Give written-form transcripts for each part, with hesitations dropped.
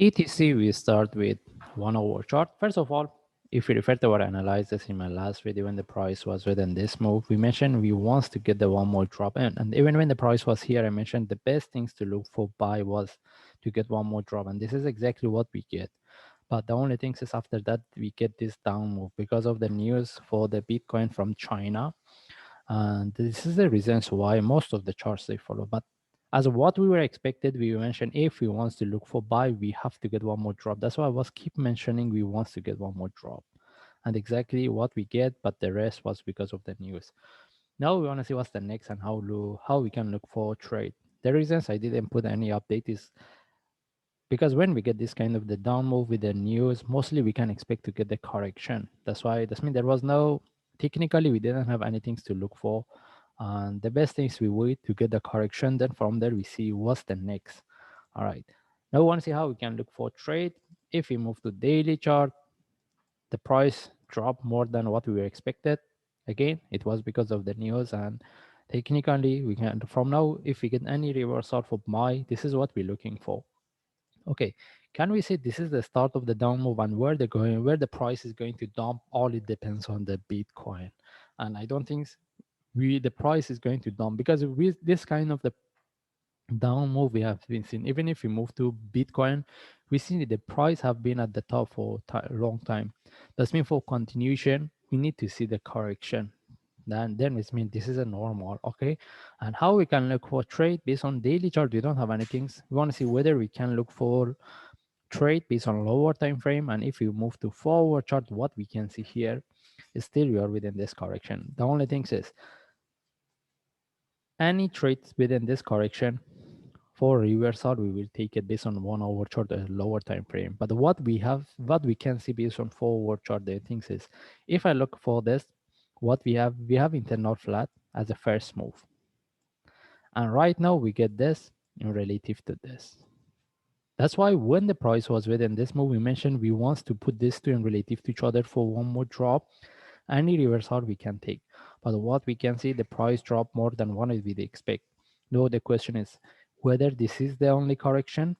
ETC, we start with 1 hour chart. First of all, if we refer to our analysis in my last video when the price was within this move, we mentioned we wants to get the one more drop in. And even when the price was here, I mentioned the best things to look for buy was to get one more drop. And this is exactly what we get. But the only thing is after that, we get this down move because of the news for the Bitcoin from China. And this is the reasons why most of the charts they follow. But as what we were expected, we mentioned if we wants to look for buy, we have to get one more drop. That's why I was keep mentioning we wants to get one more drop. And exactly what we get, but the rest was because of the news. Now we want to see what's the next and how we can look for trade. The reasons I didn't put any update is because when we get this kind of the down move with the news, mostly we can expect to get the correction. That's mean there was no, technically we didn't have anything to look for. And the best thing is we wait to get the correction. Then from there we see what's the next. All right. Now we want to see how we can look for trade. If we move to daily chart, the price dropped more than what we were expected. Again, it was because of the news, and technically we can from now if we get any reversal for buy, this is what we're looking for. Okay, can we say this is the start of the down move and where the price is going to dump? All it depends on the Bitcoin, and I don't think the price is going to dump because with this kind of the down move we have been seeing, even if we move to Bitcoin, we see the price have been at the top for a long time. That's mean for continuation, we need to see the correction. Then it means this is a normal, okay? And how we can look for trade based on daily chart, we don't have anything. We want to see whether we can look for trade based on lower time frame. And if we move to forward chart, what we can see here is still we are within this correction. The only thing is any trades within this correction for reversal, we will take it based on 1 hour chart, a lower time frame. But what we can see based on forward chart, the things is, if I look for this, what we have internal flat as a first move. And right now we get this in relative to this. That's why when the price was within this move, we mentioned we want to put this two in relative to each other for one more drop. Any reversal we can take. But what we can see, the price drop more than what we expect. Now the question is whether this is the only correction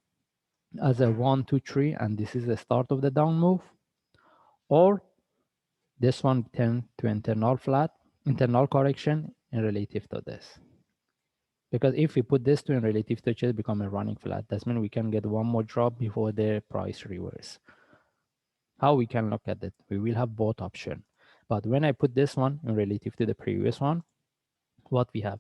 as a 1, 2, 3, and this is the start of the down move, or this one turn to internal correction in relative to this. Because if we put this two in relative to each other, become a running flat. That means we can get one more drop before the price reverse. How we can look at it? We will have both option. But when I put this one in relative to the previous one, what we have?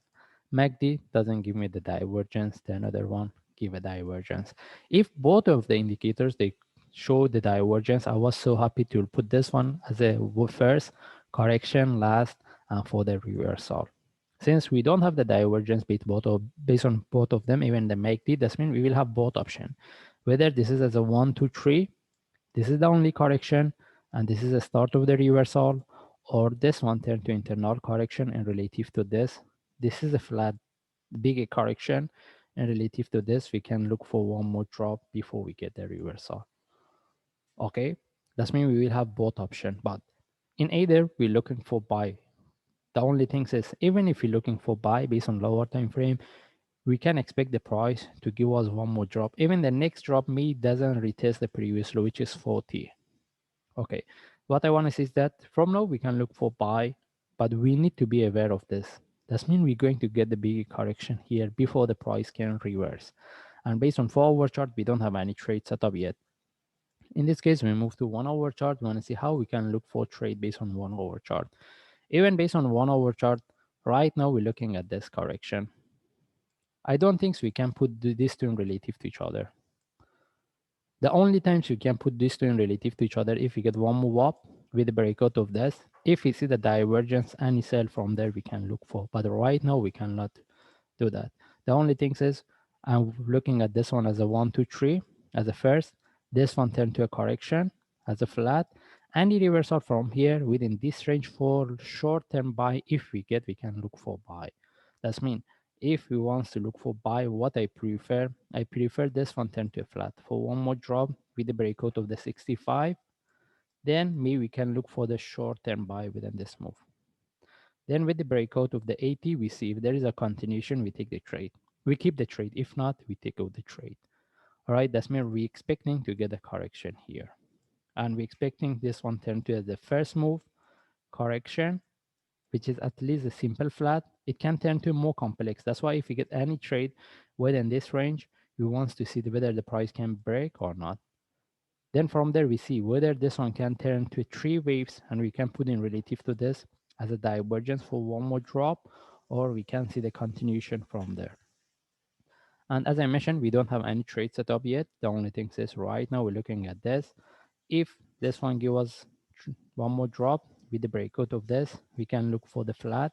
MACD doesn't give me the divergence, the another one give a divergence. If both of the indicators, they show the divergence, I was so happy to put this one as a first, correction last, and for the reversal. Since we don't have the divergence based on both of them, even the MACD, that means we will have both option. Whether this is as a 1, 2, 3, this is the only correction, and this is the start of the reversal, or this one turn to internal correction and relative to this. This is a flat, big correction, and relative to this, we can look for one more drop before we get the reversal. Okay, that means we will have both options, but in either, we're looking for buy. The only thing is, even if you're looking for buy based on lower time frame, we can expect the price to give us one more drop. Even the next drop doesn't retest the previous low, which is 40. Okay, what I want to say is that from now we can look for buy, but we need to be aware of this. That means we're going to get the big correction here before the price can reverse. And based on forward chart, we don't have any trade set up yet. In this case, we move to 1 hour chart. We want to see how we can look for trade based on 1 hour chart. Even based on 1 hour chart, right now we're looking at this correction. I don't think we can put these two in relative to each other. The only times you can put these two in relative to each other if we get one move up with the breakout of this. If we see the divergence, any sell from there we can look for. But right now we cannot do that. The only thing is I'm looking at this one as a 1, 2, 3 as a first. This one turned to a correction as a flat. Any reversal from here within this range for short-term buy, if we get, we can look for buy. That's mean if we want to look for buy, what I prefer this one turn to a flat for one more drop with the breakout of the 65. Then maybe we can look for the short-term buy within this move. Then with the breakout of the 80, we see if there is a continuation, we take the trade. We keep the trade. If not, we take out the trade. All right, that's mean we're expecting to get a correction here. And we're expecting this one turn to the first move correction, which is at least a simple flat. It can turn to more complex. That's why if you get any trade within this range, we want to see whether the price can break or not. Then from there, we see whether this one can turn to three waves, and we can put in relative to this as a divergence for one more drop, or we can see the continuation from there. And as I mentioned, we don't have any trade set up yet. The only thing is right now we're looking at this. If this one give us one more drop with the breakout of this, we can look for the flat.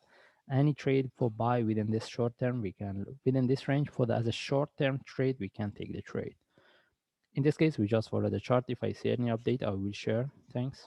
Any trade for buy within this short term, we can within this range for the as a short term trade, we can take the trade. In this case, we just follow the chart. If I see any update, I will share. Thanks.